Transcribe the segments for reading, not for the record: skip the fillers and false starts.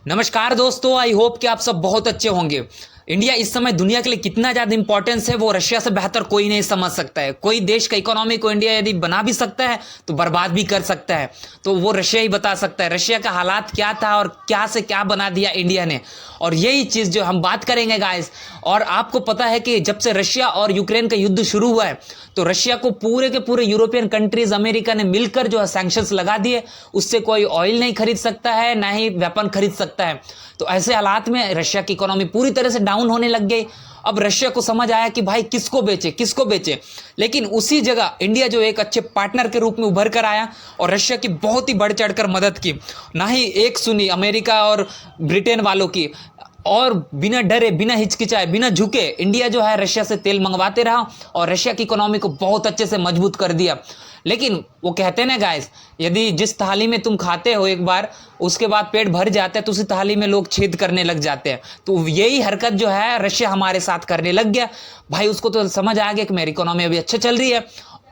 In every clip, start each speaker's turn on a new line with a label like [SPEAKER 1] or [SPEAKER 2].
[SPEAKER 1] नमस्कार दोस्तों, I hope कि आप सब बहुत अच्छे होंगे। इंडिया इस समय दुनिया के लिए कितना ज़्यादा इंपॉर्टेंस है वो रशिया से बेहतर कोई नहीं समझ सकता है। कोई देश का इकोनॉमी को इंडिया यदि बना भी सकता है तो बर्बाद भी कर सकता है, तो वो रशिया ही बता सकता है रशिया का हालात क्या था और क्या से क्या बना दिया इंडिया ने। और यही चीज़ जो हम बात करेंगे गाइस। और आपको पता है कि जब से रशिया और यूक्रेन का युद्ध शुरू हुआ है तो रशिया को पूरे के पूरे यूरोपियन कंट्रीज अमेरिका ने मिलकर जो है सैंक्शंस लगा दिए। उससे कोई ऑयल नहीं खरीद सकता है, ना ही वेपन खरीद सकता है। तो ऐसे हालात में रशिया की इकोनॉमी पूरी तरह से डाउन होने लग गई। अब रशिया को समझ आया कि भाई किसको बेचे। लेकिन उसी जगह इंडिया जो एक अच्छे पार्टनर के रूप में उभर कर आया और रशिया की बहुत ही बढ़ चढ़कर मदद की। ना ही एक सुनी अमेरिका और ब्रिटेन वालों की, और बिना डरे, बिना हिचकिचाए, बिना झुके इंडिया जो है रशिया से तेल मंगवाते रहा और रशिया की इकोनॉमी को बहुत अच्छे से मजबूत कर दिया। लेकिन वो कहते हैं ना गाइस, यदि जिस थाली में तुम खाते हो एक बार, उसके बाद पेट भर जाता है तो उसी थाली में लोग छेद करने लग जाते हैं। तो यही हरकत जो है रशिया हमारे साथ करने लग गया। भाई उसको तो समझ आ गया कि मेरी इकोनॉमी अभी अच्छा चल रही है।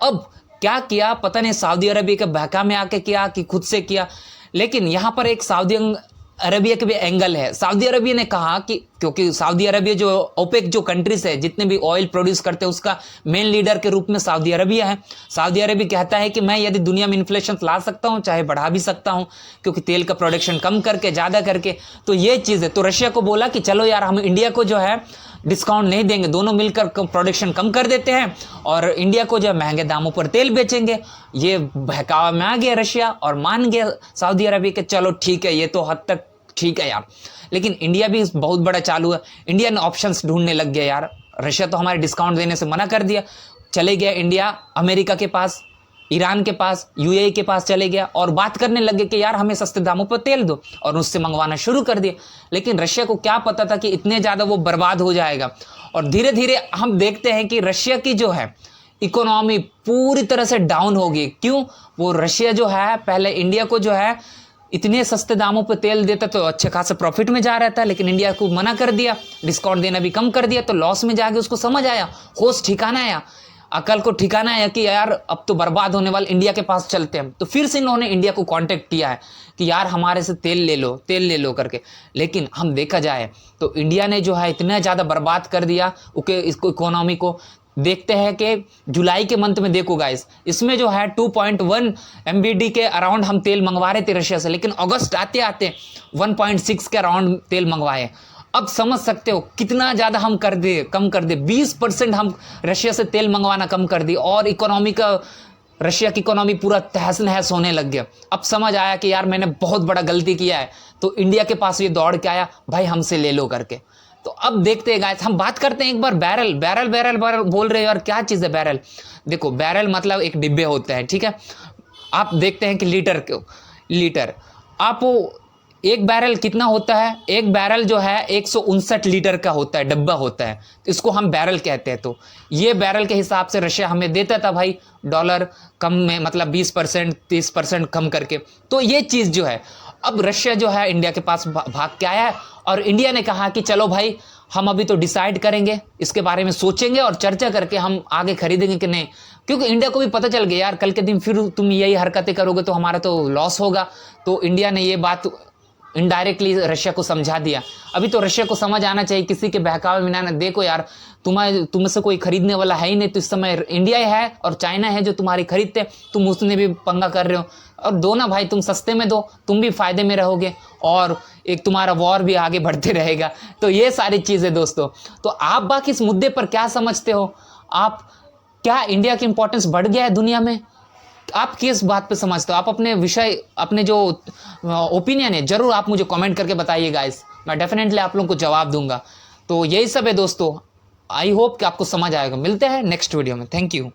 [SPEAKER 1] अब क्या किया पता नहीं, सऊदी अरबिया के बहका में आके किया कि खुद से किया। लेकिन यहाँ पर एक सऊदी अरबिया के भी एंगल है। सऊदी अरबिया ने कहा कि क्योंकि सऊदी अरबिया जो ओपेक जो कंट्रीज है, जितने भी ऑयल प्रोड्यूस करते हैं, उसका मेन लीडर के रूप में सऊदी अरबिया है। सऊदी अरबिया कहता है कि मैं यदि दुनिया में इन्फ्लेशन ला सकता हूं, चाहे बढ़ा भी सकता हूं, क्योंकि तेल का प्रोडक्शन कम करके, ज़्यादा करके। तो ये चीज़ है। तो रशिया को बोला कि चलो यार, हम इंडिया को जो है डिस्काउंट नहीं देंगे, दोनों मिलकर प्रोडक्शन कम कर देते हैं और इंडिया को जो है महंगे दामों पर तेल बेचेंगे। ये बहकावा में आ गया रशिया और मान गया सऊदी अरबिया के चलो ठीक है, ये तो हद तक ठीक है यार। लेकिन इंडिया भी बहुत बड़ा चालू है। इंडिया ने ऑप्शंस ढूंढने लग गया यार। रशिया तो हमारे डिस्काउंट देने से मना कर दिया, चले गया इंडिया अमेरिका के पास, ईरान के पास, यूएई के पास चले गया और बात करने लगे कि यार हमें सस्ते दामों पर तेल दो, और उससे मंगवाना शुरू कर दिया। लेकिन रशिया को क्या पता था कि इतने ज़्यादा वो बर्बाद हो जाएगा। और धीरे धीरे हम देखते हैं कि रशिया की जो है इकोनॉमी पूरी तरह से डाउन होगी। क्यों? वो रशिया जो है पहले इंडिया को जो है इतने सस्ते दामों पे तेल देता तो अच्छे खासे प्रॉफिट में जा रहा था, लेकिन इंडिया को मना कर दिया, डिस्काउंट देना भी कम कर दिया, तो लॉस में जाके उसको समझ आया, होश ठिकाना आया, अकल को ठिकाना आया कि यार अब तो बर्बाद होने वाले, इंडिया के पास चलते हैं। तो फिर से इन्होंने इंडिया को कांटेक्ट किया है कि यार हमारे से तेल ले लो करके। लेकिन हम देखा जाए तो इंडिया ने जो है इतना ज़्यादा बर्बाद कर दिया इसको इकोनॉमी को। देखते हैं कि जुलाई के मंथ में देखो गाइस, इसमें जो है 2.1 MBD के अराउंड हम तेल मंगवा रहे थे रशिया से, लेकिन अगस्त आते आते 1.6 के अराउंड तेल मंगवाए। अब समझ सकते हो कितना ज़्यादा हम कम कर दे 20% हम रशिया से तेल मंगवाना कम कर दिए और रशिया की इकोनॉमी पूरा तहस नहस होने लग गया। अब समझ आया कि यार मैंने बहुत बड़ा गलती किया है, तो इंडिया के पास ये दौड़ के आया, भाई हमसे ले लो करके। तो अब देखते हैं गाइस, हम बात करते हैं एक बार बैरल बोल रहे हो यार, क्या चीज़ है बैरल? देखो बैरल मतलब एक डिब्बे होते हैं, ठीक है। आप देखते हैं कि लीटर आप एक बैरल कितना होता है? एक बैरल जो है 159 लीटर का होता है, डब्बा होता है, तो इसको हम बैरल कहते हैं। तो ये बैरल के हिसाब से रशिया हमें देता था भाई डॉलर कम में, मतलब 20% 30% कम करके। तो ये चीज़ जो है, अब रशिया जो है इंडिया के पास भाग के आया है और इंडिया ने कहा कि चलो भाई हम अभी तो डिसाइड करेंगे, इसके बारे में सोचेंगे और चर्चा करके हम आगे खरीदेंगे कि नहीं। क्योंकि इंडिया को भी पता चल गया यार कल के दिन फिर तुम यही हरकतें करोगे तो हमारा तो लॉस होगा। तो इंडिया ने ये बात इनडायरेक्टली रशिया को समझा दिया। अभी तो रशिया को समझ आना चाहिए, किसी के बहकावे में ना, देखो यार तुमसे कोई खरीदने वाला है ही नहीं, तो इस समय इंडिया है और चाइना है जो तुम्हारी खरीदते, तुम उसने भी पंगा कर रहे हो। और दो ना भाई, तुम सस्ते में दो, तुम भी फायदे में रहोगे और एक तुम्हारा वॉर भी आगे बढ़ते रहेगा। तो ये सारी चीज़ें दोस्तों। तो आप बाकी इस मुद्दे पर क्या समझते हो? आप क्या इंडिया की इंपॉर्टेंस बढ़ गया है दुनिया में? आप किस बात पे समझते हो? आप अपने जो ओपिनियन है जरूर आप मुझे कमेंट करके बताइए गाइस, मैं डेफिनेटली आप लोगों को जवाब दूंगा। तो यही सब है दोस्तों। आई होप कि आपको समझ आएगा। मिलते हैं नेक्स्ट वीडियो में। Thank you.